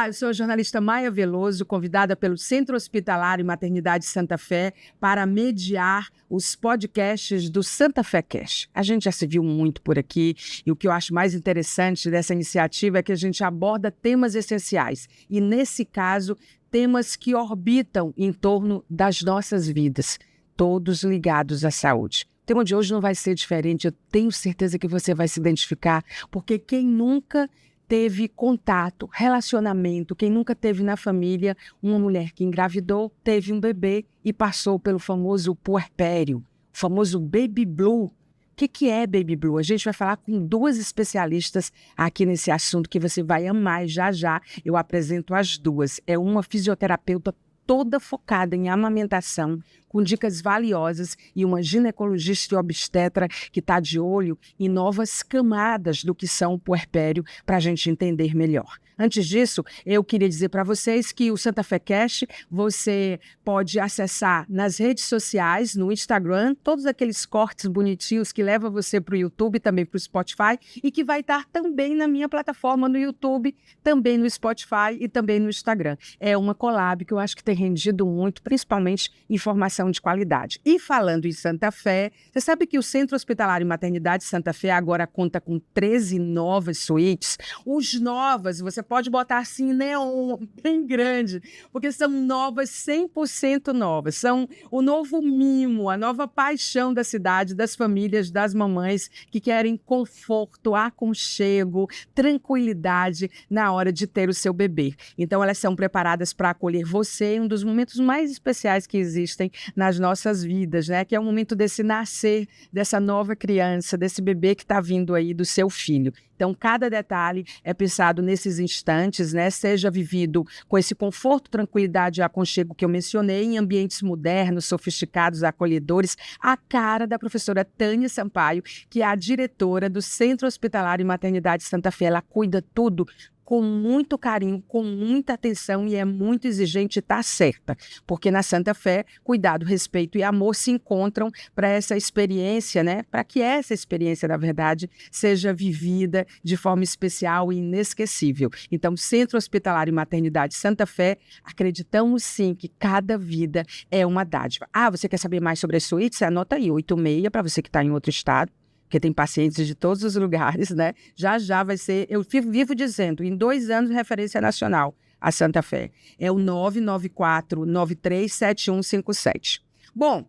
Olá, eu sou a jornalista Maia Veloso, convidada pelo Centro Hospitalar e Maternidade Santa Fé para mediar os podcasts do Santa Fé Cash. A gente já se viu muito por aqui e o que eu acho mais interessante dessa iniciativa é que a gente aborda temas essenciais e, nesse caso, temas que orbitam em torno das nossas vidas, todos ligados à saúde. O tema de hoje não vai ser diferente, eu tenho certeza que você vai se identificar, porque quem nunca teve contato, relacionamento, quem nunca teve na família uma mulher que engravidou, teve um bebê e passou pelo famoso puerpério, o famoso baby blue. O que é baby blue? A gente vai falar com duas especialistas aqui nesse assunto que você vai amar e já eu apresento as duas. É uma fisioterapeuta toda focada em amamentação, com dicas valiosas, e uma ginecologista e obstetra que está de olho em novas camadas do que são o puerpério para a gente entender melhor. Antes disso, eu queria dizer para vocês que o Santa Fé Cash você pode acessar nas redes sociais, no Instagram, todos aqueles cortes bonitinhos que levam você para o YouTube, também para o Spotify, e que vai estar também na minha plataforma no YouTube, também no Spotify e também no Instagram. É uma collab que eu acho que tem rendido muito, principalmente informação de qualidade. E falando em Santa Fé, você sabe que o Centro Hospitalar e Maternidade Santa Fé agora conta com 13 novas suítes. Os novas, você pode botar assim neon, bem grande, porque são novas, 100% novas. São o novo mimo, a nova paixão da cidade, das famílias, das mamães que querem conforto, aconchego, tranquilidade na hora de ter o seu bebê. Então, elas são preparadas para acolher você em um dos momentos mais especiais que existem nas nossas vidas, né? Que é o momento desse nascer, dessa nova criança, desse bebê que está vindo aí do seu filho. Então, cada detalhe é pensado nesses instantes, né? Seja vivido com esse conforto, tranquilidade e aconchego que eu mencionei, em ambientes modernos, sofisticados, acolhedores, a cara da professora Tânia Sampaio, que é a diretora do Centro Hospitalar e Maternidade Santa Fé. Ela cuida tudo com muito carinho, com muita atenção, e é muito exigente e está certa, porque na Santa Fé, cuidado, respeito e amor se encontram para essa experiência, né? Para que essa experiência, na verdade, seja vivida de forma especial e inesquecível. Então, Centro Hospitalar e Maternidade Santa Fé, acreditamos sim que cada vida é uma dádiva. Você quer saber mais sobre as suítes? Anota aí, 86, para você que está em outro estado, porque tem pacientes de todos os lugares, né? Já vai ser, eu vivo dizendo, em 2 anos, referência nacional, a Santa Fé. É o 994-937157. Bom,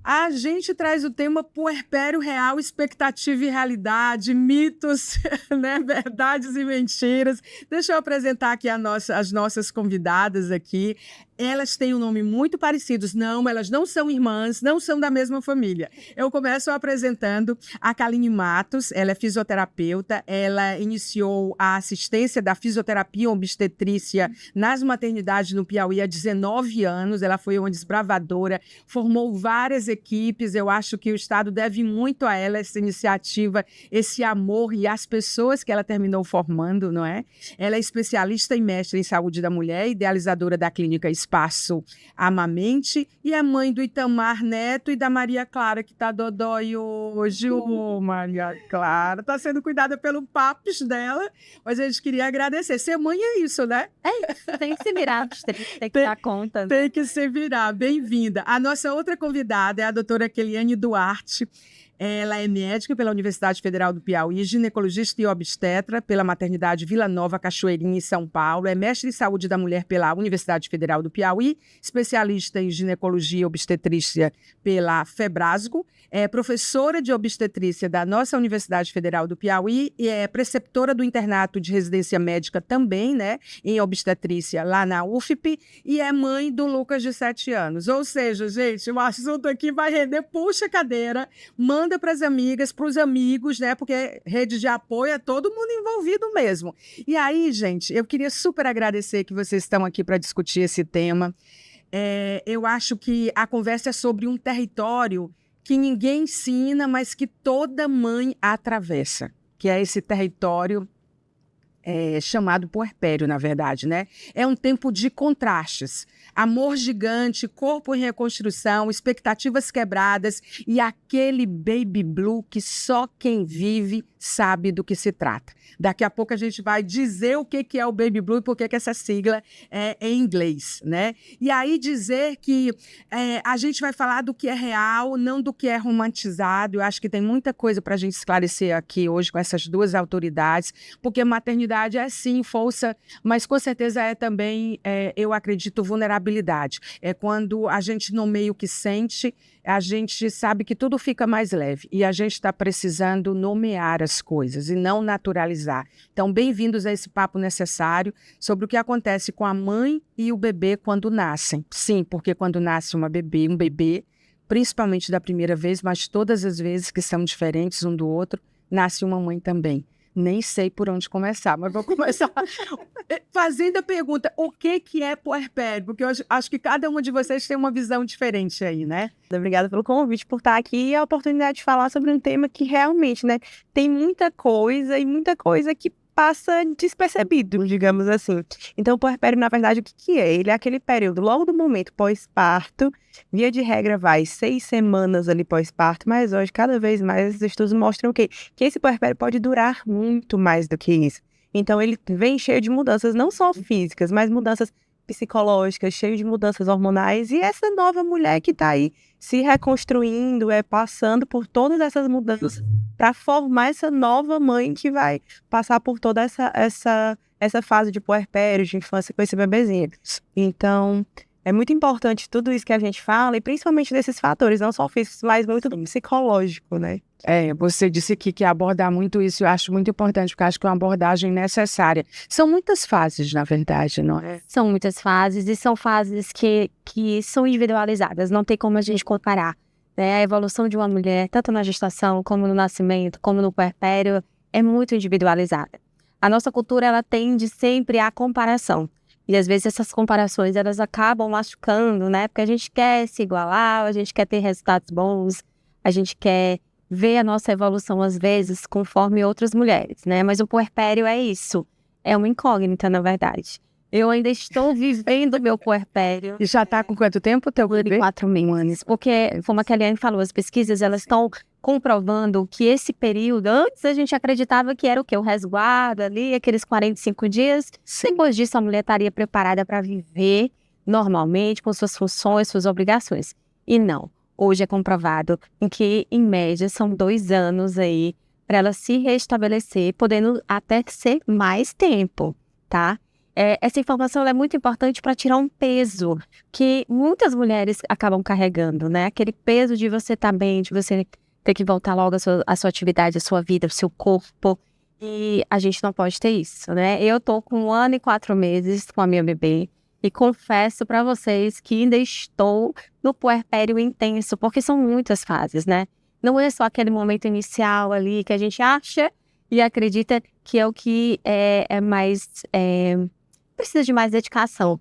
a gente traz o tema puerpério real, expectativa e realidade, mitos, né? Verdades e mentiras. Deixa eu apresentar aqui as nossas convidadas aqui. Elas têm um nome muito parecidos. Não, elas não são irmãs, não são da mesma família. Eu começo apresentando a Kaline Matos. Ela é fisioterapeuta. Ela iniciou a assistência da fisioterapia obstetrícia nas maternidades no Piauí há 19 anos. Ela foi uma desbravadora, formou várias equipes. Eu acho que o Estado deve muito a ela essa iniciativa, esse amor e as pessoas que ela terminou formando, não é? Ela é especialista e mestre em saúde da mulher, idealizadora da clínica Espaço Amamente, e é mãe do Itamar Neto e da Maria Clara, que está dodói hoje. Maria Clara está sendo cuidada pelo papis dela, mas a gente queria agradecer. Ser mãe é isso, né? É isso, tem que se virar, tem que dar conta. Tem que se virar. Bem-vinda. A nossa outra convidada é a doutora Keliane Duarte. Ela é médica pela Universidade Federal do Piauí, ginecologista e obstetra pela Maternidade Vila Nova Cachoeirinha, em São Paulo, é mestre em saúde da mulher pela Universidade Federal do Piauí, especialista em ginecologia e obstetrícia pela Febrasgo, é professora de obstetrícia da nossa Universidade Federal do Piauí e é preceptora do internato de residência médica também, né, em obstetrícia lá na UFP, e é mãe do Lucas de 7 anos. Ou seja, gente, o assunto aqui vai render, puxa a cadeira, manda para as amigas, para os amigos, né? Porque rede de apoio é todo mundo envolvido mesmo. E aí, gente, eu queria super agradecer que vocês estão aqui para discutir esse tema. Eu acho que a conversa é sobre um território que ninguém ensina, mas que toda mãe atravessa, que é esse território chamado puerpério, na verdade, né? É um tempo de contrastes. Amor gigante, corpo em reconstrução, expectativas quebradas e aquele baby blue que só quem vive sabe do que se trata. Daqui a pouco a gente vai dizer o que é o baby blue e por que essa sigla é em inglês, né? E aí dizer que a gente vai falar do que é real, não do que é romantizado. Eu acho que tem muita coisa para a gente esclarecer aqui hoje com essas duas autoridades, porque maternidade é sim força, mas com certeza é também, eu acredito, vulnerabilidade. É quando a gente nomeia o que sente, a gente sabe que tudo fica mais leve e a gente está precisando nomear as coisas e não naturalizar. Então, bem-vindos a esse papo necessário sobre o que acontece com a mãe e o bebê quando nascem. Sim, porque quando nasce um bebê, principalmente da primeira vez, mas todas as vezes que são diferentes um do outro, nasce uma mãe também. Nem sei por onde começar, mas vou começar fazendo a pergunta, o que é puerpério? Porque eu acho que cada uma de vocês tem uma visão diferente aí, né? Obrigada pelo convite, por estar aqui e a oportunidade de falar sobre um tema que realmente, né, tem muita coisa que passa despercebido, digamos assim. Então, o puerpério, na verdade, o que é? Ele é aquele período, logo do momento pós-parto, via de regra vai 6 semanas ali pós-parto, mas hoje, cada vez mais, os estudos mostram o quê? Que esse puerpério pode durar muito mais do que isso. Então, ele vem cheio de mudanças, não só físicas, mas mudanças psicológicas, cheio de mudanças hormonais, e essa nova mulher que está aí se reconstruindo, passando por todas essas mudanças para formar essa nova mãe que vai passar por toda essa fase de puerpério, de infância com esse bebezinho. Então, é muito importante tudo isso que a gente fala, e principalmente desses fatores, não só físicos, mas muito do psicológico, né? Você disse aqui que abordar muito isso, eu acho muito importante, porque eu acho que é uma abordagem necessária. São muitas fases, na verdade, não é? São muitas fases, e são fases que são individualizadas, não tem como a gente comparar, né? A evolução de uma mulher, tanto na gestação, como no nascimento, como no puerpério, é muito individualizada. A nossa cultura, ela tende sempre à comparação. E às vezes essas comparações, elas acabam machucando, né? Porque a gente quer se igualar, a gente quer ter resultados bons, a gente quer ver a nossa evolução, às vezes, conforme outras mulheres, né? Mas o puerpério é isso. É uma incógnita, na verdade. Eu ainda estou vivendo o meu puerpério. E já está com quanto tempo o teu bebê? 4 meses. Porque, como a Kelly falou, as pesquisas, elas estão comprovando que esse período, antes a gente acreditava que era o quê? O resguardo ali, aqueles 45 dias. Depois disso, a mulher estaria preparada para viver normalmente, com suas funções, suas obrigações. E não. Hoje é comprovado em que, em média, são 2 anos aí para ela se restabelecer, podendo até ser mais tempo, tá? Essa informação é muito importante para tirar um peso que muitas mulheres acabam carregando, né? Aquele peso de você estar bem, de você ter que voltar logo à sua atividade, à sua vida, ao seu corpo. E a gente não pode ter isso, né? Eu tô com 1 ano e 4 meses com a minha bebê. E confesso para vocês que ainda estou no puerpério intenso, porque são muitas fases, né? Não é só aquele momento inicial ali que a gente acha e acredita que é o que é mais... precisa de mais dedicação.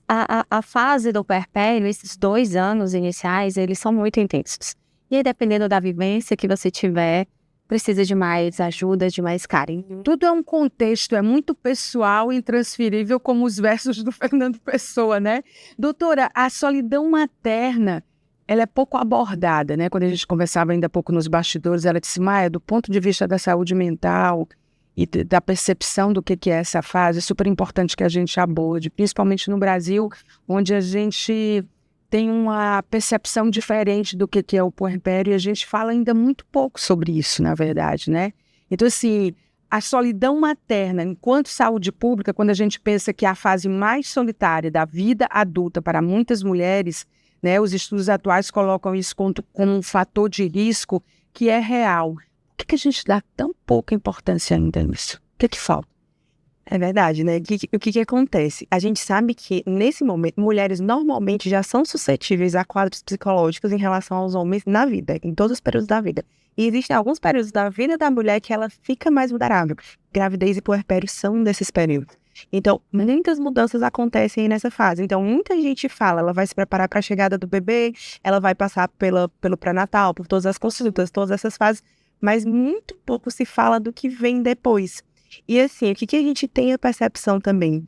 A fase do puerpério, esses 2 anos iniciais, eles são muito intensos. E aí, dependendo da vivência que você tiver, precisa de mais ajuda, de mais carinho. Tudo é um contexto, é muito pessoal e intransferível, como os versos do Fernando Pessoa, né? Doutora, a solidão materna, ela é pouco abordada, né? Quando a gente conversava ainda há pouco nos bastidores, ela disse, Maia, do ponto de vista da saúde mental e da percepção do que é essa fase, é super importante que a gente aborde, principalmente no Brasil, onde a gente tem uma percepção diferente do que é o puerpério e a gente fala ainda muito pouco sobre isso, na verdade, né? Então, assim, a solidão materna, enquanto saúde pública, quando a gente pensa que é a fase mais solitária da vida adulta para muitas mulheres, né, os estudos atuais colocam isso como um fator de risco que é real. Por que a gente dá tão pouca importância ainda nisso? O que falta? É verdade, né? O que acontece? A gente sabe que, nesse momento, mulheres normalmente já são suscetíveis a quadros psicológicos em relação aos homens na vida, em todos os períodos da vida. E existem alguns períodos da vida da mulher que ela fica mais vulnerável. Gravidez e puerpério são um desses períodos. Então, muitas mudanças acontecem nessa fase. Então, muita gente fala, ela vai se preparar para a chegada do bebê, ela vai passar pelo pré-natal, por todas as consultas, todas essas fases, mas muito pouco se fala do que vem depois. E assim, o que a gente tem a percepção também?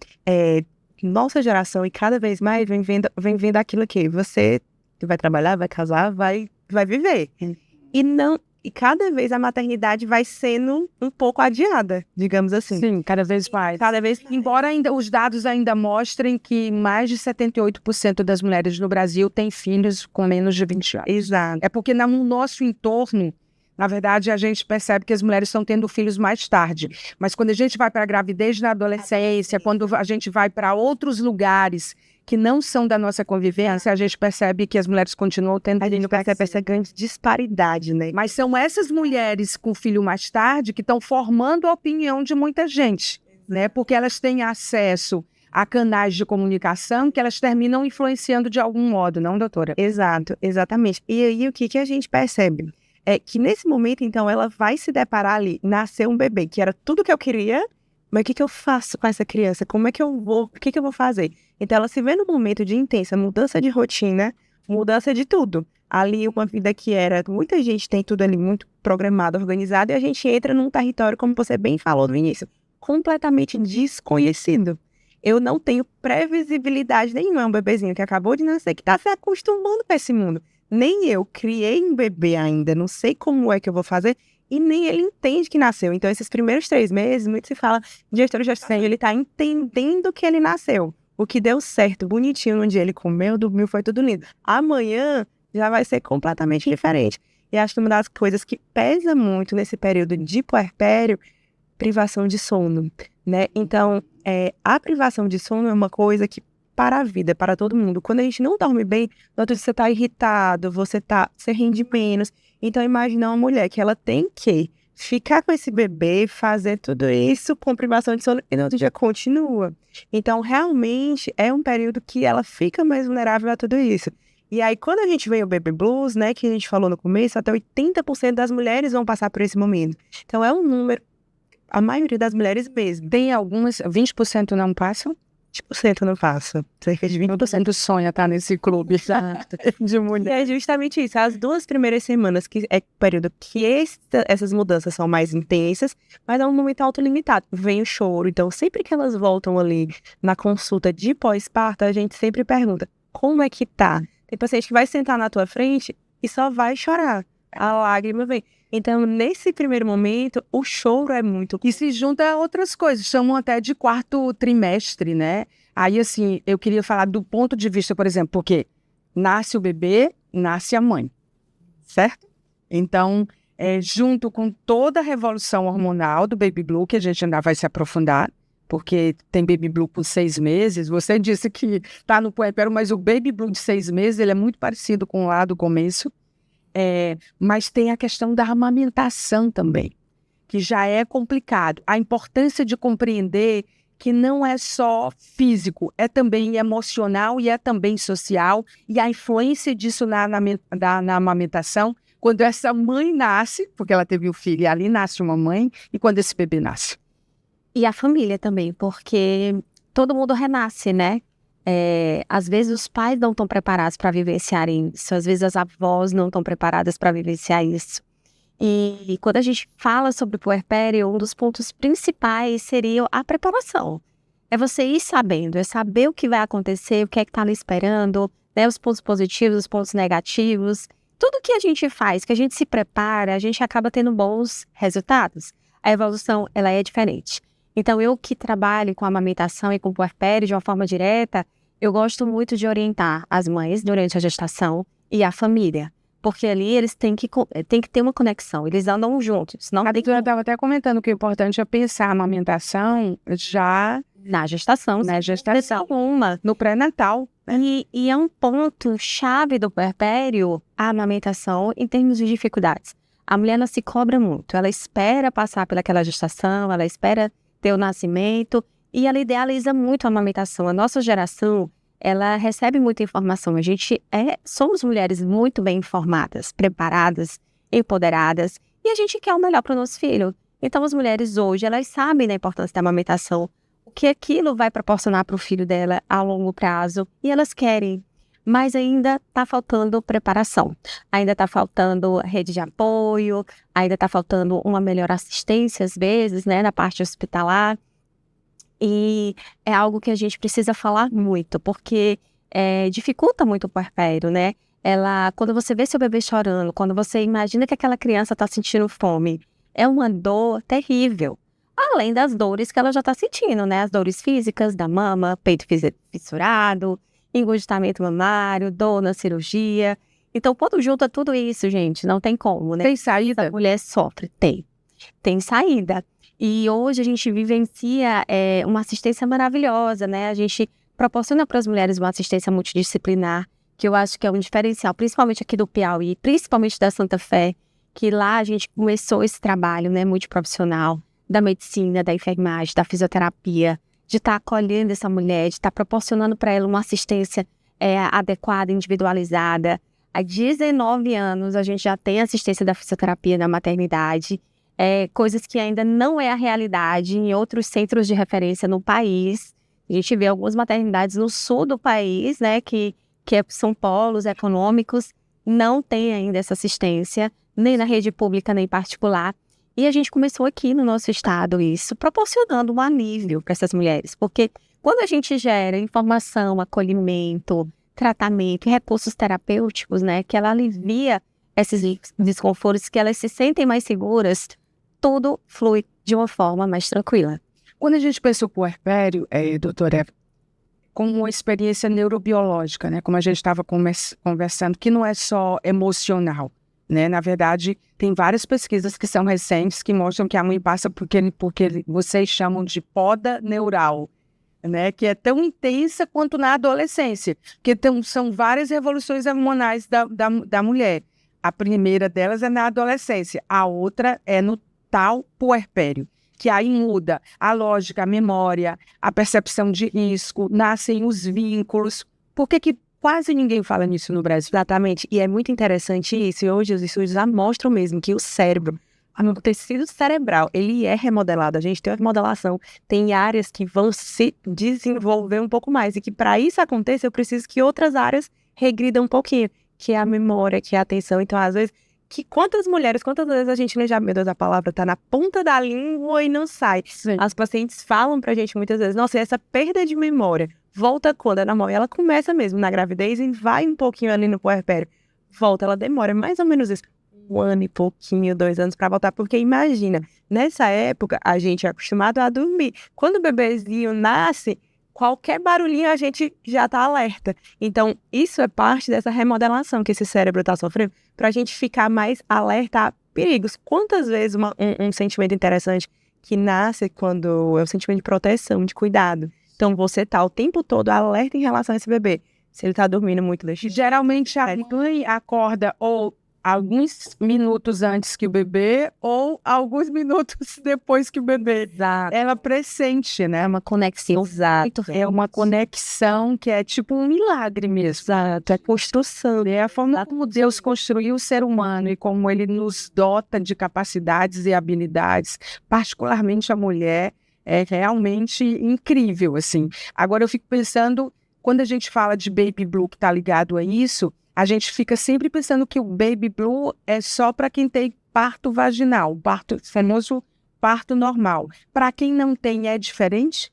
Nossa geração, e cada vez mais, vem vendo aquilo que você vai trabalhar, vai casar, vai viver. E cada vez a maternidade vai sendo um pouco adiada, digamos assim. Sim, cada vez mais. Embora os dados ainda mostrem que mais de 78% das mulheres no Brasil têm filhos com menos de 20 anos. Exato. É porque no nosso entorno, na verdade, a gente percebe que as mulheres estão tendo filhos mais tarde. Mas quando a gente vai para a gravidez na adolescência, quando a gente vai para outros lugares que não são da nossa convivência, a gente percebe que as mulheres continuam tendo filho. A gente percebe essa grande disparidade, né? Mas são essas mulheres com filho mais tarde que estão formando a opinião de muita gente, né? Porque elas têm acesso a canais de comunicação que elas terminam influenciando de algum modo, não, doutora? Exato, exatamente. E aí, o que a gente percebe? É que nesse momento, então, ela vai se deparar ali, nascer um bebê, que era tudo que eu queria, mas o que eu faço com essa criança? Como é que eu vou, o que eu vou fazer? Então, ela se vê num momento de intensa mudança de rotina, mudança de tudo. Ali, uma vida que era, muita gente tem tudo ali muito programado, organizado, e a gente entra num território, como você bem falou no início, completamente desconhecido. Eu não tenho previsibilidade nenhuma, é um bebezinho que acabou de nascer, que está se acostumando com esse mundo. Nem eu criei um bebê ainda, não sei como é que eu vou fazer, e nem ele entende que nasceu. Então, esses primeiros 3 meses, muito se fala de gestação, ele está entendendo que ele nasceu. O que deu certo, bonitinho, no dia ele comeu, dormiu, foi tudo lindo. Amanhã já vai ser completamente diferente. E acho que uma das coisas que pesa muito nesse período de puerpério, privação de sono, né? Então, a privação de sono é uma coisa que para a vida, para todo mundo. Quando a gente não dorme bem, no outro dia você está irritado, você rende menos. Então, imagina uma mulher que ela tem que ficar com esse bebê, fazer tudo isso com privação de sono e no outro dia continua. Então, realmente, é um período que ela fica mais vulnerável a tudo isso. E aí, quando a gente vê o baby blues, né, que a gente falou no começo, até 80% das mulheres vão passar por esse momento. Então, é um número, a maioria das mulheres mesmo. Tem algumas, 20% não passam? 20% não passa. Cerca de 20% sonha estar nesse clube. Exato. De mulher. E é justamente isso. As 2 primeiras semanas, que é o período que essas mudanças são mais intensas, mas é um momento autolimitado. Vem o choro. Então, sempre que elas voltam ali na consulta de pós-parto, a gente sempre pergunta, como é que tá? Tem paciente que vai sentar na tua frente e só vai chorar. A lágrima vem. Então, nesse primeiro momento, o choro é muito... E se junta a outras coisas, chamam até de 4º trimestre, né? Aí, assim, eu queria falar do ponto de vista, por exemplo, porque nasce o bebê, nasce a mãe, certo? Então, junto com toda a revolução hormonal do baby blue, que a gente ainda vai se aprofundar, porque tem baby blue com 6 meses, você disse que está no puerpério, mas o baby blue de 6 meses, ele é muito parecido com o lá do começo. Mas tem a questão da amamentação também, que já é complicado. A importância de compreender que não é só físico, é também emocional e é também social, e a influência disso na amamentação, quando essa mãe nasce, porque ela teve o filho, e ali nasce uma mãe, e quando esse bebê nasce. E a família também, porque todo mundo renasce, né? Às vezes os pais não estão preparados para vivenciarem isso, às vezes as avós não estão preparadas para vivenciar isso. E quando a gente fala sobre puerpério, um dos pontos principais seria a preparação. É você ir sabendo, é saber o que vai acontecer, o que é que está ali esperando, né, os pontos positivos, os pontos negativos. Tudo que a gente faz, que a gente se prepara, a gente acaba tendo bons resultados. A evolução, ela é diferente. Então, eu que trabalho com amamentação e com puerpério de uma forma direta, eu gosto muito de orientar as mães durante a gestação e a família. Porque ali eles têm que ter uma conexão, eles andam juntos. A doutora estava até comentando que o importante é pensar a amamentação já na gestação. No pré-natal. E é um ponto-chave do puerpério a amamentação em termos de dificuldades. A mulher não se cobra muito, ela espera passar pelaquela gestação, ela espera ter o nascimento, e ela idealiza muito a amamentação. A nossa geração, ela recebe muita informação. A gente somos mulheres muito bem informadas, preparadas, empoderadas, e a gente quer o melhor para o nosso filho. Então, as mulheres hoje, elas sabem da importância da amamentação, o que aquilo vai proporcionar para o filho dela a longo prazo, e elas querem. mas ainda está faltando preparação, ainda está faltando rede de apoio, ainda está faltando uma melhor assistência, às vezes, né, na parte hospitalar. E é algo que a gente precisa falar muito, porque dificulta muito o puerpério, né? Quando você vê seu bebê chorando, quando você imagina que aquela criança está sentindo fome, é uma dor terrível. Além das dores que ela já está sentindo, né? As dores físicas da mama, peito fissurado, engurgitamento mamário, dor na cirurgia. Então, quando junta tudo isso, gente, não tem como, né? Tem saída? A mulher sofre, tem saída. E hoje a gente vivencia uma assistência maravilhosa, né? A gente proporciona para as mulheres uma assistência multidisciplinar, que eu acho que é um diferencial, principalmente aqui do Piauí, principalmente da Santa Fé, que lá a gente começou esse trabalho, né, multiprofissional, da medicina, da enfermagem, da fisioterapia, de estar acolhendo essa mulher, de estar proporcionando para ela uma assistência adequada, individualizada. Há 19 anos a gente já tem assistência da fisioterapia na maternidade, coisas que ainda não é a realidade em outros centros de referência no país. A gente vê algumas maternidades no sul do país, né, que são polos econômicos, não tem ainda essa assistência, nem na rede pública, nem particular. E a gente começou aqui no nosso estado isso, proporcionando um alívio para essas mulheres. Porque quando a gente gera informação, acolhimento, tratamento e recursos terapêuticos, né, que ela alivia esses desconfortos, que elas se sentem mais seguras, tudo flui de uma forma mais tranquila. Quando a gente pensa o puerpério, doutora, como uma experiência neurobiológica, né? Como a gente estava conversando, que não é só emocional, né? Na verdade, tem várias pesquisas que são recentes que mostram que a mãe passa porque vocês chamam de poda neural, né? Que é tão intensa quanto na adolescência, porque são várias revoluções hormonais da mulher. A primeira delas é na adolescência, a outra é no tal puerpério, que aí muda a lógica, a memória, a percepção de risco, nascem os vínculos. Por que quase ninguém fala nisso no Brasil? Exatamente, e é muito interessante isso, e hoje os estudos já mostram mesmo que o cérebro, o tecido cerebral, ele é remodelado, a gente tem uma remodelação, tem áreas que vão se desenvolver um pouco mais, e que para isso aconteça, eu preciso que outras áreas regridam um pouquinho, que é a memória, que é a atenção. Então, às vezes, quantas vezes a gente lê já, meu Deus, a palavra tá na ponta da língua e não sai. Sim. As pacientes falam pra gente muitas vezes, nossa, essa perda de memória volta quando é normal. E ela começa mesmo na gravidez e vai um pouquinho ali no puerpério. Volta, ela demora mais ou menos isso, 1 ano e pouquinho, 2 anos pra voltar. Porque imagina, nessa época a gente é acostumado a dormir. Quando o bebezinho nasce, qualquer barulhinho a gente já tá alerta. Então, isso é parte dessa remodelação que esse cérebro tá sofrendo, pra gente ficar mais alerta a perigos. Quantas vezes um sentimento interessante que nasce quando é um sentimento de proteção, de cuidado. Então, você tá o tempo todo alerta em relação a esse bebê. Se ele tá dormindo muito, deixa... Geralmente a mãe acorda ou alguns minutos antes que o bebê ou alguns minutos depois que o bebê. Exato. Ela pressente, né? É uma conexão. Exato. É uma conexão que é tipo um milagre mesmo. Exato. É construção. É a forma como Deus construiu o ser humano e como ele nos dota de capacidades e habilidades, particularmente a mulher, é realmente incrível, assim. Agora eu fico pensando, quando a gente fala de baby blue que está ligado a isso, a gente fica sempre pensando que o baby blue é só para quem tem parto vaginal, o famoso parto normal. Para quem não tem, é diferente?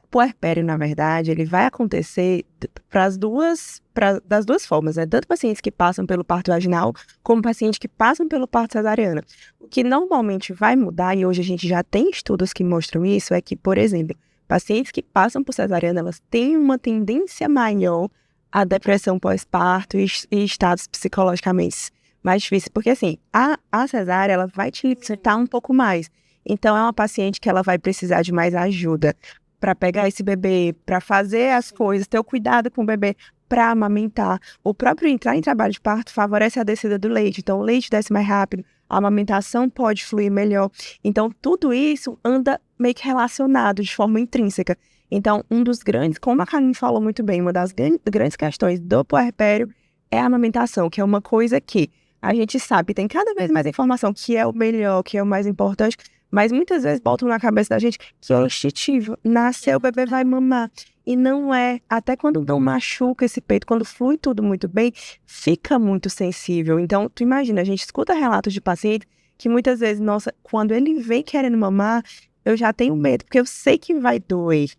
O puerpério, na verdade, ele vai acontecer das duas formas, né? Tanto pacientes que passam pelo parto vaginal, como pacientes que passam pelo parto cesariana. O que normalmente vai mudar, e hoje a gente já tem estudos que mostram isso, é que, por exemplo, pacientes que passam por cesariana, elas têm uma tendência maior a depressão pós-parto e estados psicologicamente mais difíceis. Porque, assim, a cesárea, ela vai te limitar um pouco mais. Então, é uma paciente que ela vai precisar de mais ajuda para pegar esse bebê, para fazer as coisas, ter o cuidado com o bebê, para amamentar. O próprio entrar em trabalho de parto favorece a descida do leite. Então, o leite desce mais rápido, a amamentação pode fluir melhor. Então, tudo isso anda meio que relacionado de forma intrínseca. Então, um dos grandes, como a Karine falou muito bem, uma das grandes questões do puerpério é a amamentação, que é uma coisa que a gente sabe, tem cada vez mais informação que é o melhor, que é o mais importante, Mas muitas vezes botam na cabeça da gente que é instintivo. Nasceu, o bebê vai mamar. E não é. Até quando não machuca esse peito, quando flui tudo muito bem, fica muito sensível. Então, tu imagina, a gente escuta relatos de paciente que muitas vezes, nossa, quando ele vem querendo mamar, eu já tenho medo, porque eu sei que vai doer.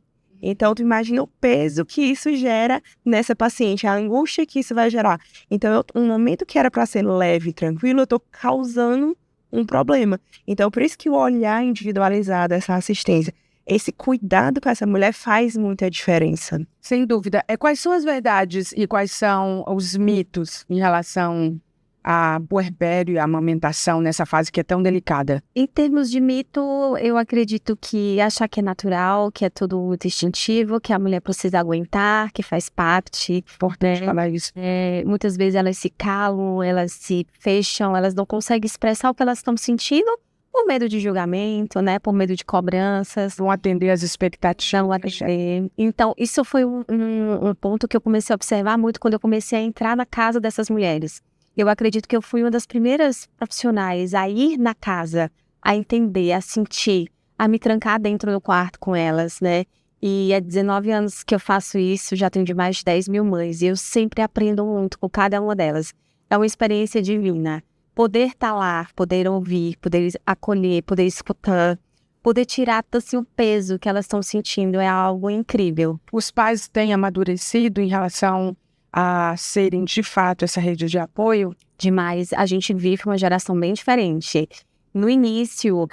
Então, tu imagina o peso que isso gera nessa paciente, a angústia que isso vai gerar. Então, um momento que era para ser leve e tranquilo, eu tô causando um problema. Então, por isso que o olhar individualizado, essa assistência, esse cuidado com essa mulher faz muita diferença. Sem dúvida. Quais são as verdades e quais são os mitos em relação a puerpério e a amamentação nessa fase que é tão delicada? Em termos de mito, eu acredito que achar que é natural, que é tudo muito instintivo, que a mulher precisa aguentar, que faz parte. Importante falar isso. Muitas vezes elas se calam, elas se fecham, elas não conseguem expressar o que elas estão sentindo por medo de julgamento, né? Por medo de cobranças. Vão atender às expectativas. Não atender. Então, isso foi um ponto que eu comecei a observar muito quando eu comecei a entrar na casa dessas mulheres. Eu acredito que eu fui uma das primeiras profissionais a ir na casa, a entender, a sentir, a me trancar dentro do quarto com elas, né? E há 19 anos que eu faço isso, já atendi mais de 10 mil mães. E eu sempre aprendo muito com cada uma delas. É uma experiência divina. Poder estar lá, poder ouvir, poder acolher, poder escutar, poder tirar assim, o peso que elas estão sentindo é algo incrível. Os pais têm amadurecido em relação a serem, de fato, essa rede de apoio? Demais. A gente vive uma geração bem diferente. No início,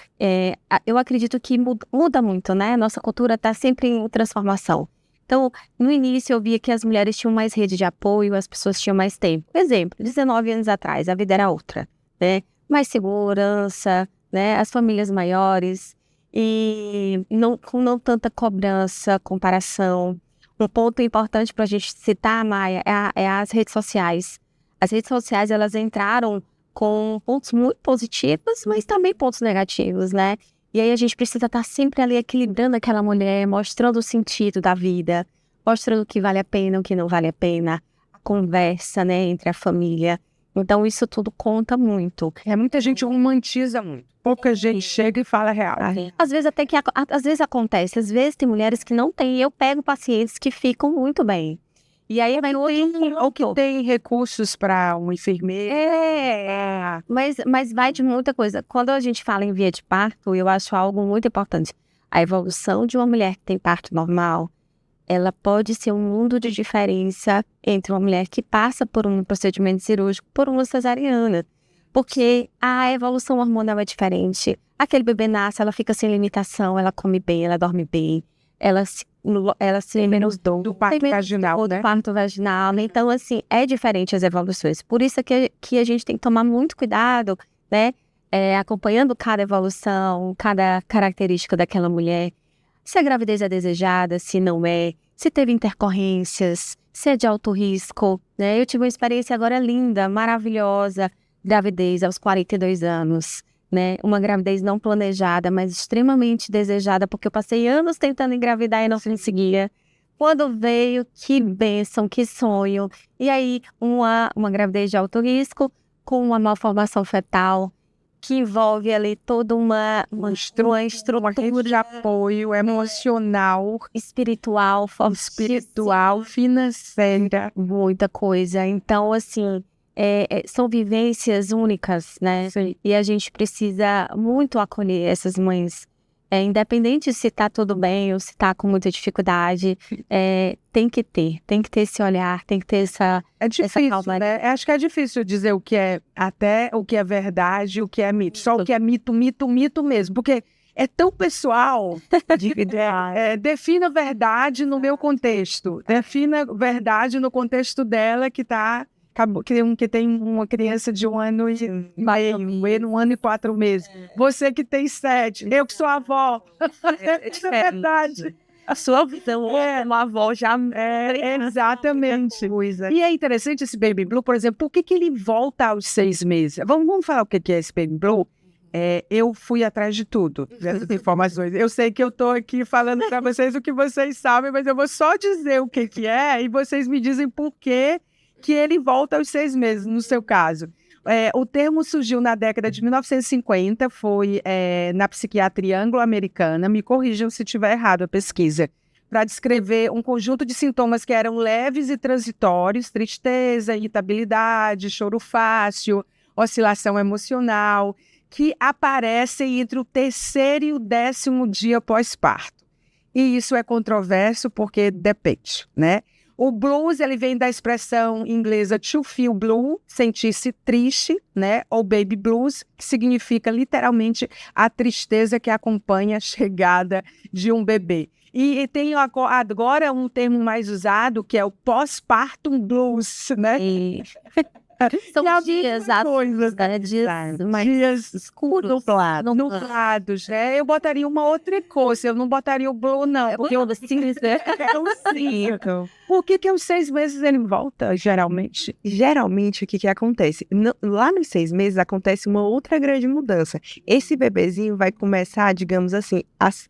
eu acredito que muda muito, né? Nossa cultura está sempre em transformação. Então, no início, eu via que as mulheres tinham mais rede de apoio, as pessoas tinham mais tempo. Por exemplo, 19 anos atrás, a vida era outra, né? Mais segurança, né? As famílias maiores e com não tanta cobrança, comparação. Um ponto importante para a gente citar, Maia, é as redes sociais. As redes sociais, elas entraram com pontos muito positivos, mas também pontos negativos, né? E aí a gente precisa estar sempre ali equilibrando aquela mulher, mostrando o sentido da vida, mostrando o que vale a pena, o que não vale a pena, a conversa, né, entre a família. Então isso tudo conta muito. Muita gente romantiza muito. Pouca gente chega e fala real. Às vezes até que às vezes acontece, às vezes tem mulheres que não têm, eu pego pacientes que ficam muito bem. E aí vai ou que tem recursos para um enfermeiro. Mas vai de muita coisa. Quando a gente fala em via de parto, eu acho algo muito importante. A evolução de uma mulher que tem parto normal, ela pode ser um mundo de diferença entre uma mulher que passa por um procedimento cirúrgico, por uma cesariana. Porque a evolução hormonal é diferente. Aquele bebê nasce, ela fica sem limitação, ela come bem, ela dorme bem, ela se menos dor. Do parto vaginal, né? Do parto vaginal. Então, assim, é diferente as evoluções. Por isso que a gente tem que tomar muito cuidado, né? Acompanhando cada evolução, cada característica daquela mulher. Se a gravidez é desejada, se não é, se teve intercorrências, se é de alto risco, né? Eu tive uma experiência agora linda, maravilhosa, gravidez aos 42 anos, né? Uma gravidez não planejada, mas extremamente desejada, porque eu passei anos tentando engravidar e não conseguia. Quando veio, que bênção, que sonho. E aí, uma gravidez de alto risco, com uma malformação fetal, que envolve ali toda uma estrutura de apoio emocional, espiritual, financeira, muita coisa. Então, assim, são vivências únicas, né? Sim. E a gente precisa muito acolher essas mães. Independente se tá tudo bem ou se tá com muita dificuldade, tem que ter esse olhar, tem que ter essa calma. Né? Acho que é difícil dizer o que é verdade, o que é mito. Só o que é mito mesmo, porque é tão pessoal. Defina a verdade no meu contexto. Defina a verdade no contexto dela que tem uma criança de 1 ano e meio, 1 ano e 4 meses. Você que tem 7, eu que sou avó. Isso é verdade. A sua visão como avó já exatamente. E é interessante esse Baby Blue, por exemplo, por que ele volta aos 6 meses? Vamos falar o que é esse Baby Blue? Eu fui atrás de tudo, dessas informações. Eu sei que eu estou aqui falando para vocês o que vocês sabem, mas eu vou só dizer o que é e vocês me dizem por que ele volta aos 6 meses, no seu caso. O termo surgiu na década de 1950, foi na psiquiatria anglo-americana, me corrijam se estiver errado a pesquisa, para descrever um conjunto de sintomas que eram leves e transitórios, tristeza, irritabilidade, choro fácil, oscilação emocional, que aparecem entre o 3º e o 10º dia pós-parto. E isso é controverso porque depende, né? O blues, ele vem da expressão inglesa to feel blue, sentir-se triste, né? Ou baby blues, que significa literalmente a tristeza que acompanha a chegada de um bebê. E tem agora um termo mais usado, que é o postpartum blues, né? São dias dias escuros, nublados, né? Eu botaria uma outra cor, eu não botaria o blue, não. Porque eu sinto. Por que aos 6 meses ele volta, geralmente? Geralmente, o que acontece? Lá nos 6 meses acontece uma outra grande mudança. Esse bebezinho vai começar, digamos assim,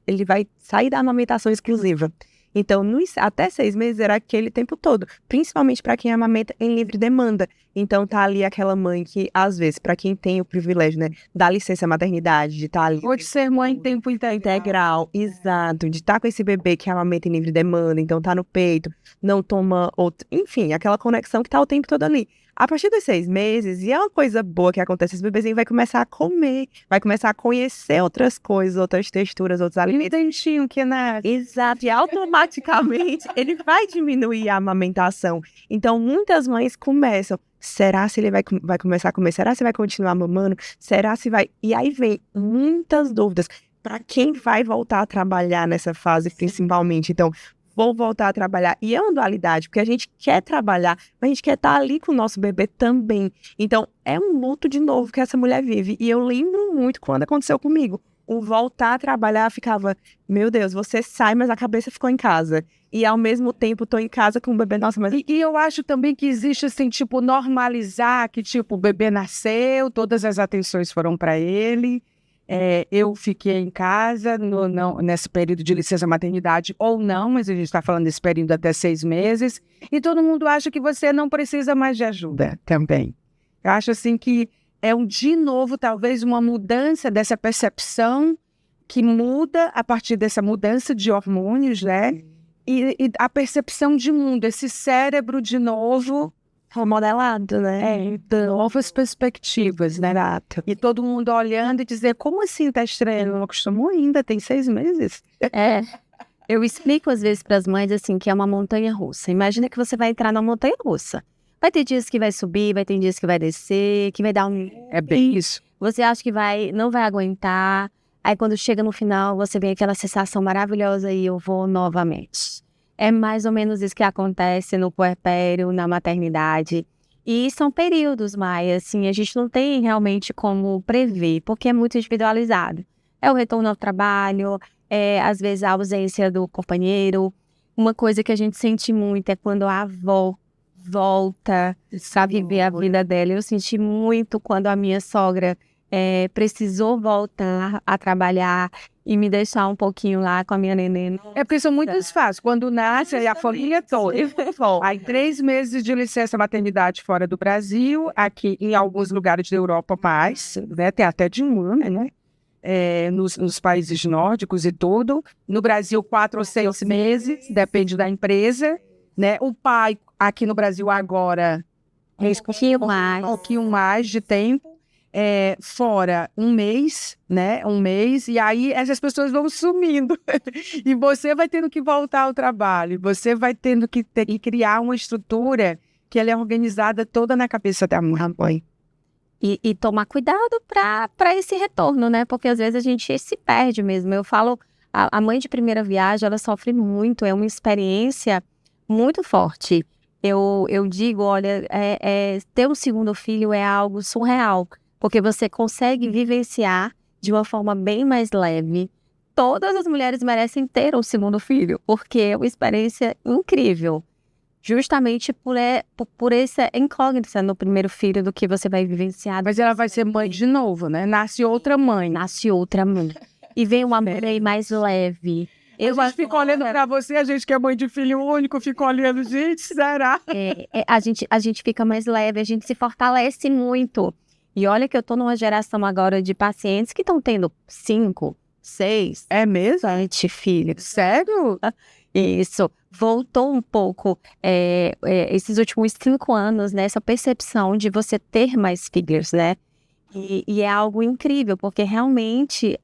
ele vai sair da amamentação exclusiva. Então, até 6 meses era aquele tempo todo, principalmente para quem amamenta em livre demanda. Então, tá ali aquela mãe que, às vezes, para quem tem o privilégio, né, da licença maternidade, de estar ali. Ou de ser mãe em tempo integral. Exato, de estar com esse bebê que amamenta em livre demanda, então tá no peito, não toma outro. Enfim, aquela conexão que tá o tempo todo ali. A partir dos 6 meses, e é uma coisa boa que acontece, esse bebezinho vai começar a comer, vai começar a conhecer outras coisas, outras texturas, outros alimentos. Dentinho que nasce. Exato, e automaticamente ele vai diminuir a amamentação. Então, muitas mães começam, será se ele vai começar a comer? Será se vai continuar mamando? Será se vai... E aí vem muitas dúvidas para quem vai voltar a trabalhar nessa fase, principalmente. Então, vou voltar a trabalhar. E é uma dualidade, porque a gente quer trabalhar, mas a gente quer estar ali com o nosso bebê também. Então, é um luto de novo que essa mulher vive. E eu lembro muito quando aconteceu comigo. O voltar a trabalhar ficava, meu Deus, você sai, mas a cabeça ficou em casa. E ao mesmo tempo, tô em casa com o bebê. Nossa, mas... E eu acho também que existe, assim, tipo, normalizar que, tipo, o bebê nasceu, todas as atenções foram para ele. Eu fiquei em casa nesse período de licença maternidade ou não, mas a gente está falando desse período até 6 meses, e todo mundo acha que você não precisa mais de ajuda também. Eu acho assim que de novo, talvez uma mudança dessa percepção que muda a partir dessa mudança de hormônios, né? E a percepção de mundo, esse cérebro de novo... remodelado, né? Novas perspectivas, né? Exato. E todo mundo olhando e dizer, como assim tá estranho? Não acostumou ainda, tem 6 meses. Eu explico às vezes para as mães assim, que é uma montanha-russa. Imagina que você vai entrar na montanha-russa. Vai ter dias que vai subir, vai ter dias que vai descer, que vai dar um... É bem isso. Você acha que não vai aguentar. Aí quando chega no final, você vê aquela sensação maravilhosa e eu vou novamente. É mais ou menos isso que acontece no puerpério, na maternidade. E são períodos, Maia, assim, a gente não tem realmente como prever, porque é muito individualizado. É o retorno ao trabalho, às vezes a ausência do companheiro. Uma coisa que a gente sente muito é quando a avó volta a viver a vida dela. Eu senti muito quando a minha sogra precisou voltar a trabalhar e me deixar um pouquinho lá com a minha neném. Porque são muitas fases. Quando nasce, a família toda. Aí 3 meses de licença maternidade fora do Brasil, aqui em alguns lugares da Europa mais, né? Tem até de 1 ano, né? Nos países nórdicos e tudo. No Brasil, 4 ou 6 meses, depende da empresa, né? O pai, aqui no Brasil agora, um pouquinho mais de tempo. Fora 1 mês, né? 1 mês, e aí essas pessoas vão sumindo. E você vai tendo que voltar ao trabalho, você vai tendo que criar uma estrutura que ela é organizada toda na cabeça da mãe. E tomar cuidado para esse retorno, né? Porque às vezes a gente se perde mesmo. Eu falo, a mãe de primeira viagem, ela sofre muito, é uma experiência muito forte. Eu digo, olha, ter um segundo filho é algo surreal. Porque você consegue vivenciar de uma forma bem mais leve. Todas as mulheres merecem ter um segundo filho, porque é uma experiência incrível. Justamente por essa incógnita no primeiro filho do que você vai vivenciar. Mas ela vai ser mãe de novo, né? Nasce outra mãe. E vem uma mãe mais leve. Eu A gente fica olhando pra você, a gente que é mãe de filho único, fica olhando, gente, será? A gente fica mais leve, a gente se fortalece muito. E olha que eu tô numa geração agora de pacientes que estão tendo 5, 6, É mesmo? 7 filhos. Sério? Isso. Voltou um pouco esses últimos 5 anos, né? Essa percepção de você ter mais filhos, né? E é algo incrível, porque realmente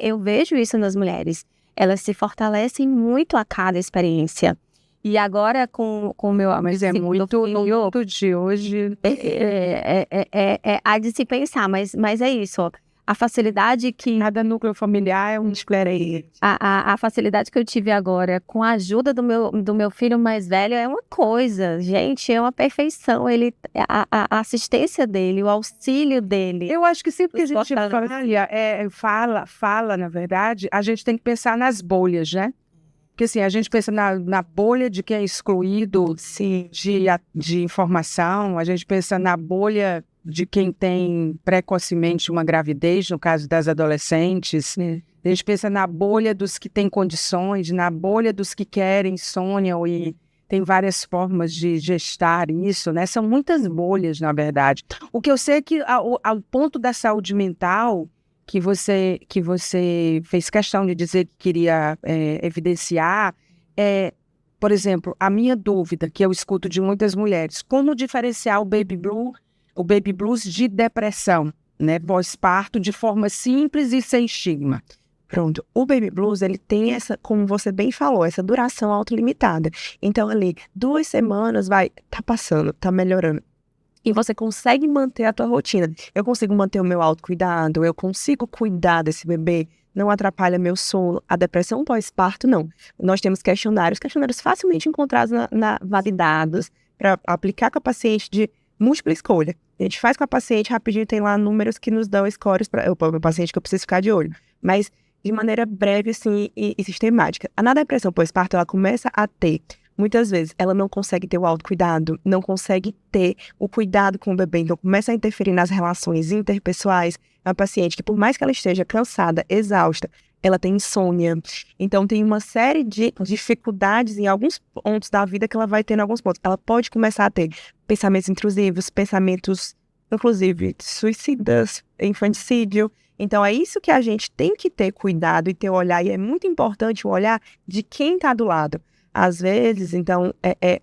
eu vejo isso nas mulheres. Elas se fortalecem muito a cada experiência. E agora com o meu Mas é segundo muito filho, muito de hoje. há de se pensar, mas é isso, ó. A facilidade que Cada núcleo familiar é um diferente. a facilidade que eu tive agora com a ajuda do meu filho mais velho é uma coisa, gente, é uma perfeição. A assistência dele, o auxílio dele. Eu acho que sempre que a Os gente fala, na verdade, a gente tem que pensar nas bolhas, né? Porque assim, a gente pensa na bolha de quem é excluído de informação, a gente pensa na bolha de quem tem precocemente uma gravidez, no caso das adolescentes. A gente pensa na bolha dos que têm condições, na bolha dos que querem, sonham e tem várias formas de gestar isso, né? São muitas bolhas, na verdade. O que eu sei é que ao ponto da saúde mental, que você fez questão de dizer que queria evidenciar, por exemplo, a minha dúvida, que eu escuto de muitas mulheres, como diferenciar o baby blues de depressão, né, pós-parto, de forma simples e sem estigma? Pronto. O baby blues, ele tem essa, como você bem falou, essa duração autolimitada. Então, ali, 2 semanas tá passando, tá melhorando. E você consegue manter a tua rotina. Eu consigo manter o meu autocuidado, eu consigo cuidar desse bebê, não atrapalha meu sono. A depressão pós-parto, não. Nós temos questionários facilmente encontrados validados para aplicar com a paciente de múltipla escolha. A gente faz com a paciente, rapidinho tem lá números que nos dão scores para o paciente que eu preciso ficar de olho. Mas de maneira breve, assim, e sistemática. Na depressão pós-parto, ela começa a ter, muitas vezes, ela não consegue ter o autocuidado, não consegue ter o cuidado com o bebê, então começa a interferir nas relações interpessoais. É uma paciente que, por mais que ela esteja cansada, exausta, ela tem insônia. Então, tem uma série de dificuldades em alguns pontos da vida que ela vai ter em alguns pontos. Ela pode começar a ter pensamentos intrusivos, pensamentos, inclusive, suicidas, infanticídio. Então, é isso que a gente tem que ter cuidado e ter olhar. E é muito importante o olhar de quem está do lado. Às vezes, então,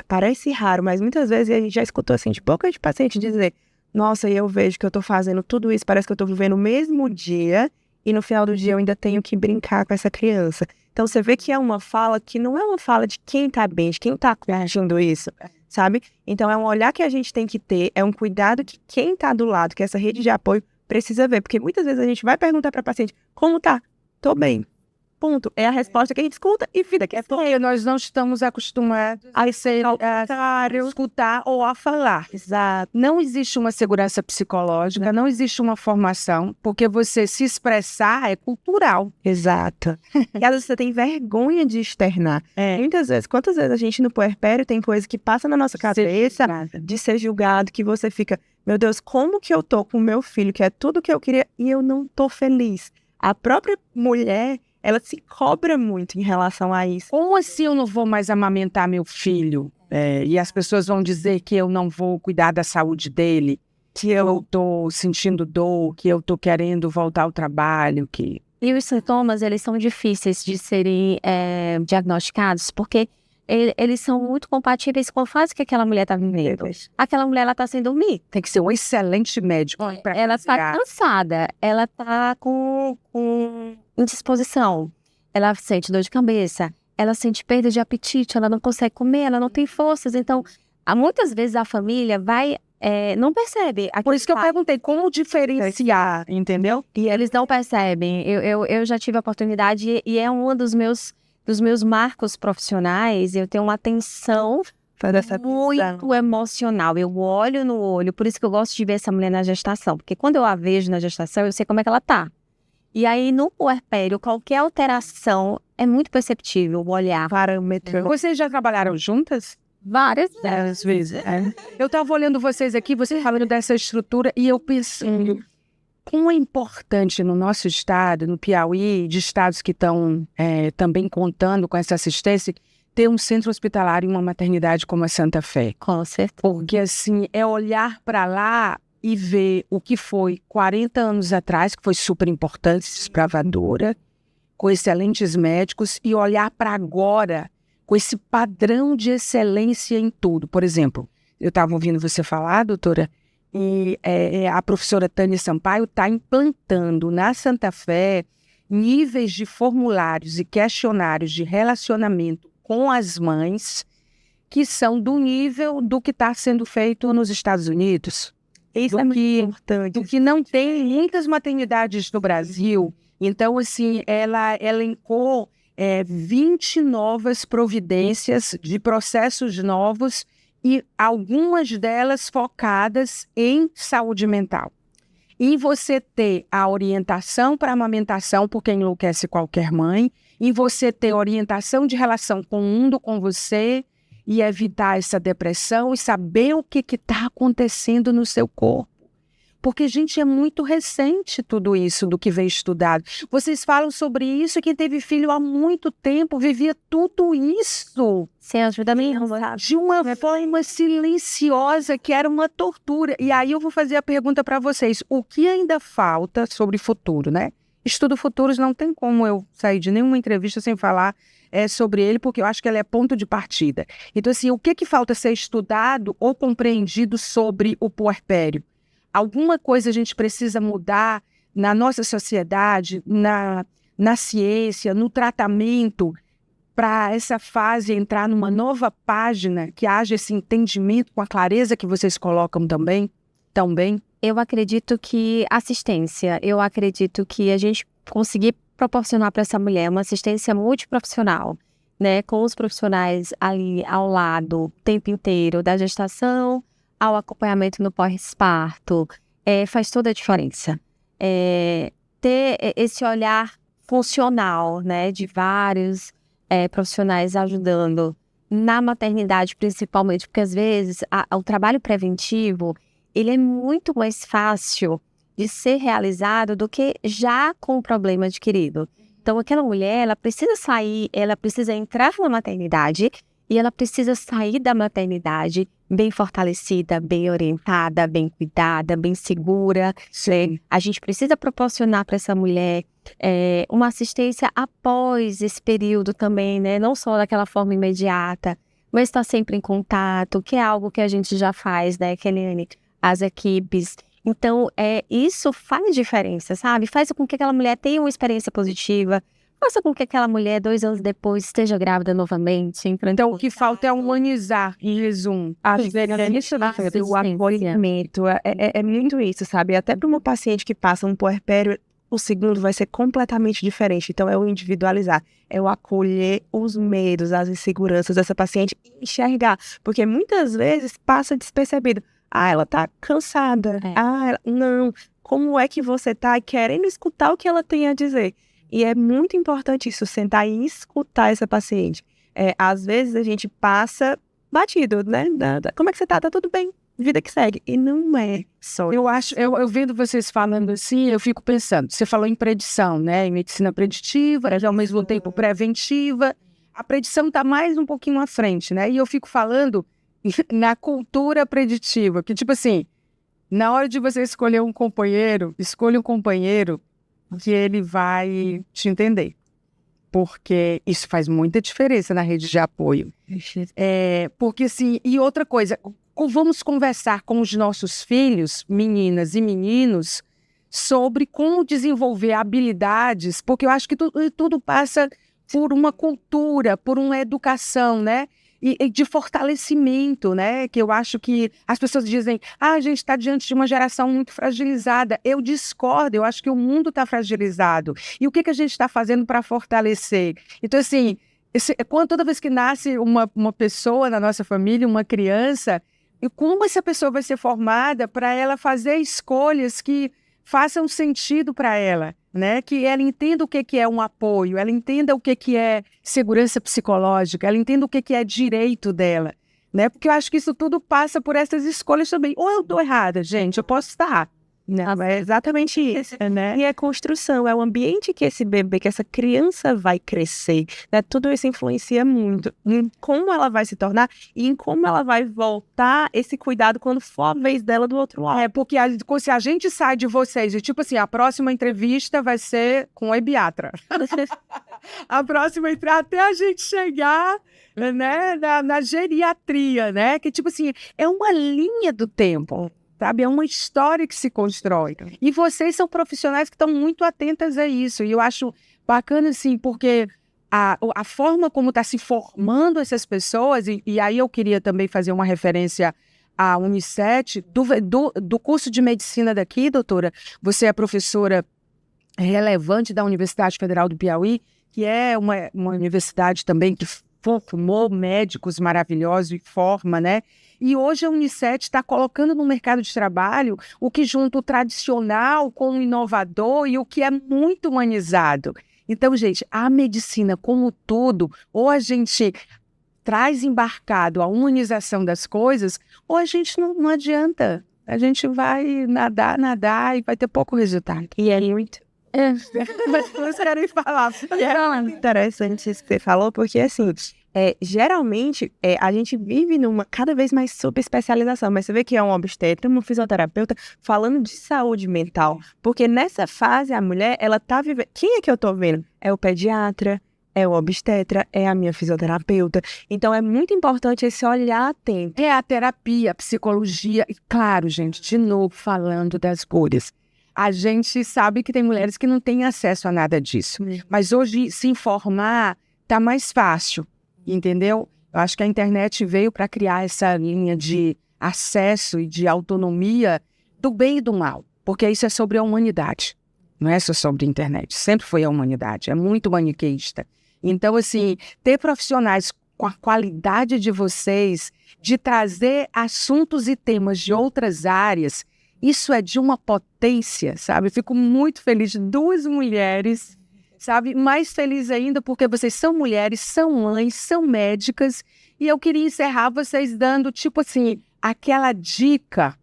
parece raro, mas muitas vezes a gente já escutou assim, de boca de paciente dizer: nossa, eu vejo que eu tô fazendo tudo isso, parece que eu tô vivendo o mesmo dia e no final do dia eu ainda tenho que brincar com essa criança. Então, você vê que é uma fala que não é uma fala de quem tá bem, de quem tá curtindo isso, sabe? Então, é um olhar que a gente tem que ter, é um cuidado que quem tá do lado, que essa rede de apoio precisa ver. Porque muitas vezes a gente vai perguntar pra paciente: como tá? Tô bem. Ponto. É a resposta que a gente escuta e vida que Nós não estamos acostumados a escutar ou a falar. Exato. Não existe uma segurança psicológica, não existe uma formação, porque você se expressar é cultural. Exato. E às vezes você tem vergonha de externar. Muitas vezes, quantas vezes a gente no puerpério tem coisa que passa na nossa cabeça de ser julgado, que você fica: meu Deus, como que eu tô com o meu filho, que é tudo que eu queria, e eu não tô feliz? A própria mulher, ela se cobra muito em relação a isso. Como assim eu não vou mais amamentar meu filho? E as pessoas vão dizer que eu não vou cuidar da saúde dele, que eu estou sentindo dor, que eu estou querendo voltar ao trabalho. E os sintomas, eles são difíceis de serem diagnosticados, porque eles são muito compatíveis com a fase que aquela mulher está vivendo. Aquela mulher, ela está sem dormir. Tem que ser um excelente médico. Ela está cansada, ela está com indisposição, ela sente dor de cabeça, ela sente perda de apetite, ela não consegue comer, ela não tem forças. Então, muitas vezes a família não percebe. Por isso que eu perguntei como diferenciar, entendeu? E eles não percebem. Eu já tive a oportunidade e é um dos meus marcos profissionais. Eu tenho uma atenção muito emocional. Eu olho no olho, por isso que eu gosto de ver essa mulher na gestação, porque quando eu a vejo na gestação, eu sei como é que ela tá. E aí, no puerpério, qualquer alteração é muito perceptível, o olhar. Parâmetro. Vocês já trabalharam juntas? Várias vezes. Eu estava olhando vocês aqui, vocês falando dessa estrutura, e eu pensando, como é importante no nosso estado, no Piauí, de estados que estão também contando com essa assistência, ter um centro hospitalar e uma maternidade como a Santa Fé. Com certeza. Porque, assim, é olhar para lá e ver o que foi 40 anos atrás, que foi super importante, desbravadora, com excelentes médicos, e olhar para agora com esse padrão de excelência em tudo. Por exemplo, eu estava ouvindo você falar, doutora, e a professora Tânia Sampaio está implantando na Santa Fé níveis de formulários e questionários de relacionamento com as mães que são do nível do que está sendo feito nos Estados Unidos. Isso é muito importante. Do que não tem muitas maternidades no Brasil. Então, assim, ela elencou 20 novas providências de processos novos e algumas delas focadas em saúde mental. E você ter a orientação para amamentação, porque enlouquece qualquer mãe, e você ter orientação de relação com o mundo, com você, e evitar essa depressão e saber o que está acontecendo no seu corpo. Porque, gente, é muito recente tudo isso do que veio estudado. Vocês falam sobre isso, quem teve filho há muito tempo vivia tudo isso. Sem ajuda nenhuma. De uma forma silenciosa, que era uma tortura. E aí eu vou fazer a pergunta para vocês. O que ainda falta sobre futuro, né? Estudo futuros não tem como eu sair de nenhuma entrevista sem falar sobre ele, porque eu acho que ele é ponto de partida. Então, assim, o que falta ser estudado ou compreendido sobre o puerpério? Alguma coisa a gente precisa mudar na nossa sociedade, na ciência, no tratamento, para essa fase entrar numa nova página, que haja esse entendimento com a clareza que vocês colocam também? Eu acredito que assistência, eu acredito que a gente conseguir proporcionar para essa mulher uma assistência multiprofissional, né, com os profissionais ali ao lado o tempo inteiro, da gestação ao acompanhamento no pós-parto, faz toda a diferença. Ter esse olhar funcional, né, de vários profissionais ajudando na maternidade, principalmente, porque às vezes o trabalho preventivo, ele é muito mais fácil de ser realizado do que já com o problema adquirido. Então, aquela mulher, ela precisa sair, ela precisa entrar na maternidade e ela precisa sair da maternidade bem fortalecida, bem orientada, bem cuidada, bem segura. Sim. A gente precisa proporcionar para essa mulher uma assistência após esse período também, né? Não só daquela forma imediata, mas estar sempre em contato, que é algo que a gente já faz, né, Keliane? As equipes. Então, isso faz diferença, sabe? Faz com que aquela mulher tenha uma experiência positiva, faça com que aquela mulher, 2 anos depois, esteja grávida novamente. Então, o que falta é humanizar, em resumo. O acolhimento, é muito isso, sabe? Até para uma paciente que passa um puerpério, o segundo vai ser completamente diferente. Então, é o individualizar, é o acolher os medos, as inseguranças dessa paciente e enxergar. Porque muitas vezes passa despercebido. Ela tá cansada. Não. Como é que você tá querendo escutar o que ela tem a dizer? E é muito importante isso, sentar e escutar essa paciente. Às vezes a gente passa batido, né? Como é que você tá? Tá tudo bem. Vida que segue. E não é só isso. Eu vendo vocês falando assim, eu fico pensando. Você falou em predição, né? Em medicina preditiva, ao mesmo tempo preventiva. A predição tá mais um pouquinho à frente, né? E eu fico falando na cultura preditiva, que tipo assim, na hora de você escolher um companheiro, escolha um companheiro que ele vai te entender, porque isso faz muita diferença na rede de apoio. Porque assim, e outra coisa, vamos conversar com os nossos filhos, meninas e meninos, sobre como desenvolver habilidades, porque eu acho que tudo passa por uma cultura, por uma educação, né? E de fortalecimento, né? Que eu acho que as pessoas dizem, a gente está diante de uma geração muito fragilizada. Eu discordo, eu acho que o mundo está fragilizado. E o que a gente está fazendo para fortalecer? Então, assim, toda vez que nasce uma pessoa na nossa família, uma criança, e como essa pessoa vai ser formada para ela fazer escolhas que façam sentido para ela, né? Que ela entenda o que é um apoio, ela entenda o que é segurança psicológica, ela entenda o que é direito dela, né? Porque eu acho que isso tudo passa por essas escolhas também. Ou eu estou errada, gente, eu posso estar, Não, é exatamente isso, né? E é construção, é o ambiente que esse bebê, que essa criança vai crescer, né? Tudo isso influencia muito em como ela vai se tornar e em como ela vai voltar esse cuidado quando for a vez dela do outro lado. Porque se a gente sai de vocês e, tipo assim, a próxima entrevista vai ser com a ebiatra. A próxima até a gente chegar, né, na geriatria, né? Que, tipo assim, é uma linha do tempo, sabe? É uma história que se constrói. E vocês são profissionais que estão muito atentas a isso. E eu acho bacana, assim, porque a forma como está se formando essas pessoas, e aí eu queria também fazer uma referência à Unicef, do curso de medicina daqui, doutora. Você é professora relevante da Universidade Federal do Piauí, que é uma universidade também que formou médicos maravilhosos e forma, né? E hoje a Unicef está colocando no mercado de trabalho o que junta o tradicional com o inovador e o que é muito humanizado. Então, gente, a medicina como tudo, ou a gente traz embarcado a humanização das coisas, ou a gente não adianta. A gente vai nadar e vai ter pouco resultado. E é muito Mas vocês querem falar? interessante isso que você falou, porque assim, geralmente a gente vive numa cada vez mais subespecialização, mas você vê que é um obstetra, um fisioterapeuta falando de saúde mental, porque nessa fase a mulher, ela tá vivendo, quem é que eu tô vendo? É o pediatra, é o obstetra, é a minha fisioterapeuta, então é muito importante esse olhar atento. É a terapia, a psicologia, e claro, gente, de novo falando das cores. A gente sabe que tem mulheres que não têm acesso a nada disso. Mas hoje, se informar está mais fácil, entendeu? Eu acho que a internet veio para criar essa linha de acesso e de autonomia do bem e do mal. Porque isso é sobre a humanidade. Não é só sobre a internet. Sempre foi a humanidade. É muito maniqueísta. Então, assim, ter profissionais com a qualidade de vocês, de trazer assuntos e temas de outras áreas, isso é de uma potência, sabe? Eu fico muito feliz de duas mulheres, sabe? Mais feliz ainda porque vocês são mulheres, são mães, são médicas. E eu queria encerrar vocês dando, tipo assim, aquela dica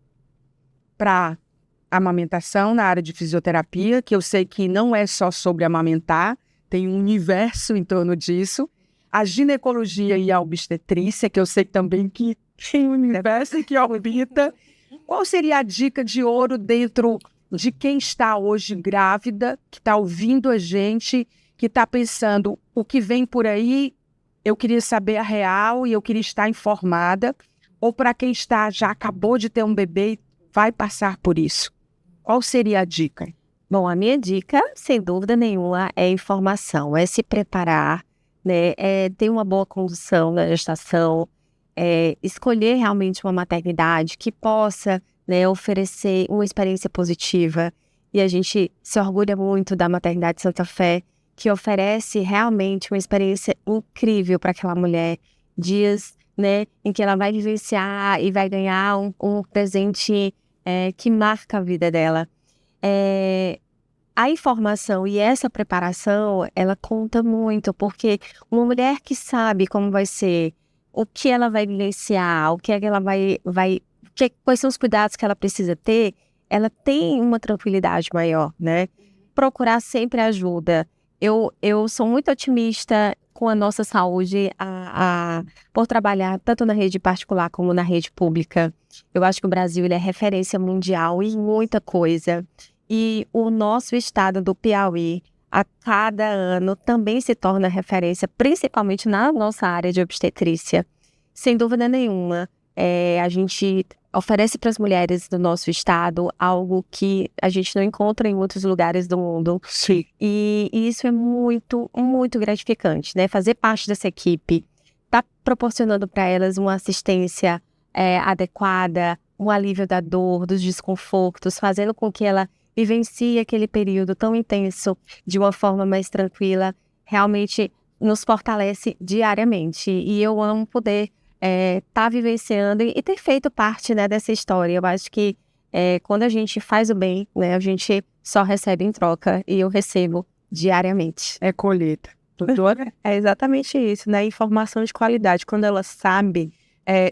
para amamentação na área de fisioterapia, que eu sei que não é só sobre amamentar, tem um universo em torno disso. A ginecologia e a obstetrícia, que eu sei também que tem um universo que orbita. Qual seria a dica de ouro dentro de quem está hoje grávida, que está ouvindo a gente, que está pensando o que vem por aí, eu queria saber a real e eu queria estar informada, ou para quem já acabou de ter um bebê e vai passar por isso? Qual seria a dica? Bom, a minha dica, sem dúvida nenhuma, é informação, é se preparar, né? É ter uma boa condução na gestação, escolher realmente uma maternidade que possa, né, oferecer uma experiência positiva. E a gente se orgulha muito da Maternidade Santa Fé, que oferece realmente uma experiência incrível para aquela mulher. Dias, né, em que ela vai vivenciar e vai ganhar um presente que marca a vida dela. A informação e essa preparação, ela conta muito, porque uma mulher que sabe como vai ser, o que ela vai vivenciar, o que é que ela quais são os cuidados que ela precisa ter, ela tem uma tranquilidade maior, né? Procurar sempre ajuda. Eu sou muito otimista com a nossa saúde por trabalhar tanto na rede particular como na rede pública. Eu acho que o Brasil ele é referência mundial em muita coisa. E o nosso estado do Piauí, a cada ano, também se torna referência, principalmente na nossa área de obstetrícia. Sem dúvida nenhuma, a gente oferece para as mulheres do nosso estado algo que a gente não encontra em outros lugares do mundo. Sim. E isso é muito, muito gratificante, né? Fazer parte dessa equipe, tá proporcionando para elas uma assistência adequada, um alívio da dor, dos desconfortos, fazendo com que ela vivencie aquele período tão intenso de uma forma mais tranquila, realmente nos fortalece diariamente. E eu amo poder tá vivenciando e ter feito parte, né, dessa história. Eu acho que quando a gente faz o bem, né, a gente só recebe em troca e eu recebo diariamente. É colheita. Doutora? É exatamente isso, né? Informação de qualidade. Quando ela sabe,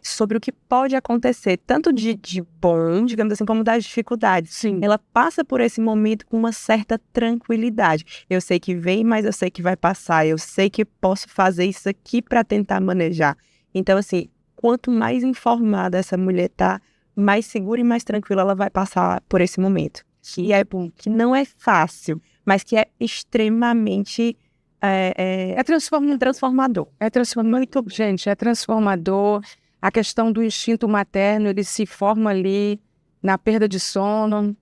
sobre o que pode acontecer, tanto de bom, digamos assim, como das dificuldades. Sim. Ela passa por esse momento com uma certa tranquilidade. Eu sei que vem, mas eu sei que vai passar. Eu sei que posso fazer isso aqui para tentar manejar. Então, assim, quanto mais informada essa mulher tá, mais segura e mais tranquila ela vai passar por esse momento. Que não é fácil, mas que é extremamente transformador. Gente, é transformador. A questão do instinto materno, ele se forma ali na perda de sono,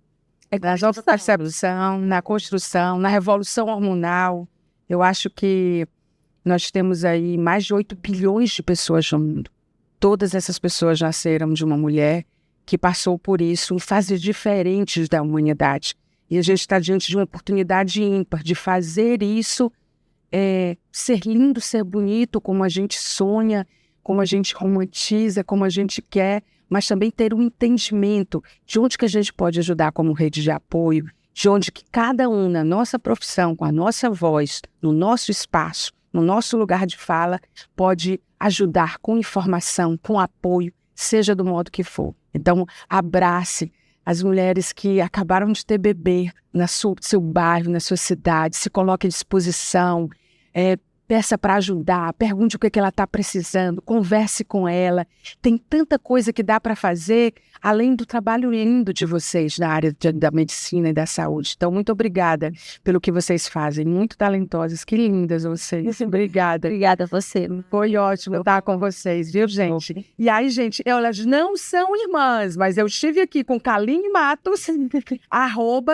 na autopercepção, na construção, na revolução hormonal. Eu acho que nós temos aí mais de 8 bilhões de pessoas no mundo. Todas essas pessoas nasceram de uma mulher que passou por isso em fases diferentes da humanidade. E a gente está diante de uma oportunidade ímpar de fazer isso ser lindo, ser bonito, como a gente sonha, como a gente romantiza, como a gente quer, mas também ter um entendimento de onde que a gente pode ajudar como rede de apoio, de onde que cada um na nossa profissão, com a nossa voz, no nosso espaço, no nosso lugar de fala, pode ajudar com informação, com apoio, seja do modo que for. Então, abrace as mulheres que acabaram de ter bebê no seu bairro, na sua cidade, se coloque à disposição, peça para ajudar, pergunte o que ela está precisando, converse com ela. Tem tanta coisa que dá para fazer, além do trabalho lindo de vocês na área da medicina e da saúde. Então, muito obrigada pelo que vocês fazem. Muito talentosas, que lindas vocês. Obrigada. Obrigada a você. Foi ótimo estar com vocês, viu, gente? E aí, gente, elas não são irmãs, mas eu estive aqui com Kaline Matos,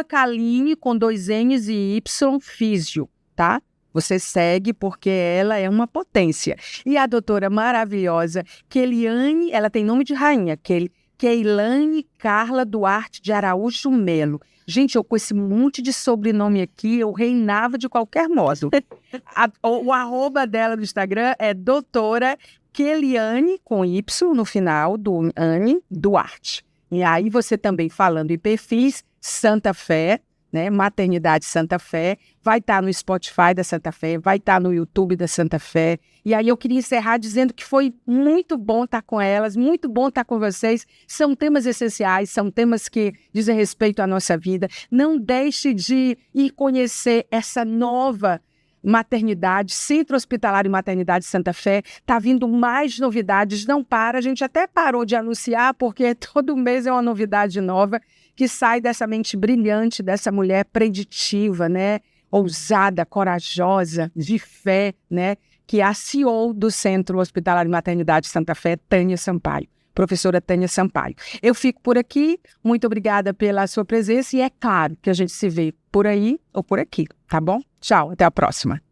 @Kaline com 2 N's e Y, Físio, tá? Você segue porque ela é uma potência. E a doutora maravilhosa, Keliane, ela tem nome de rainha, Keilane Carla Duarte de Araújo Melo. Gente, eu com esse monte de sobrenome aqui, eu reinava de qualquer modo. O @ dela no Instagram é doutora Keliane, com Y no final, do Anne Duarte. E aí você também falando em perfis, Santa Fé, né, Maternidade Santa Fé, vai estar no Spotify da Santa Fé, vai estar no YouTube da Santa Fé. E aí eu queria encerrar dizendo que foi muito bom estar com elas, muito bom estar com vocês. São temas essenciais, são temas que dizem respeito à nossa vida. Não deixe de ir conhecer essa nova maternidade, Centro Hospitalar e Maternidade Santa Fé. Está vindo mais novidades, não para. A gente até parou de anunciar, porque todo mês é uma novidade nova que sai dessa mente brilhante, dessa mulher preditiva, né? Ousada, corajosa, de fé, né? Que é a CEO do Centro Hospitalar e Maternidade Santa Fé, Tânia Sampaio. Professora Tânia Sampaio. Eu fico por aqui, muito obrigada pela sua presença e é claro que a gente se vê por aí ou por aqui, tá bom? Tchau, até a próxima.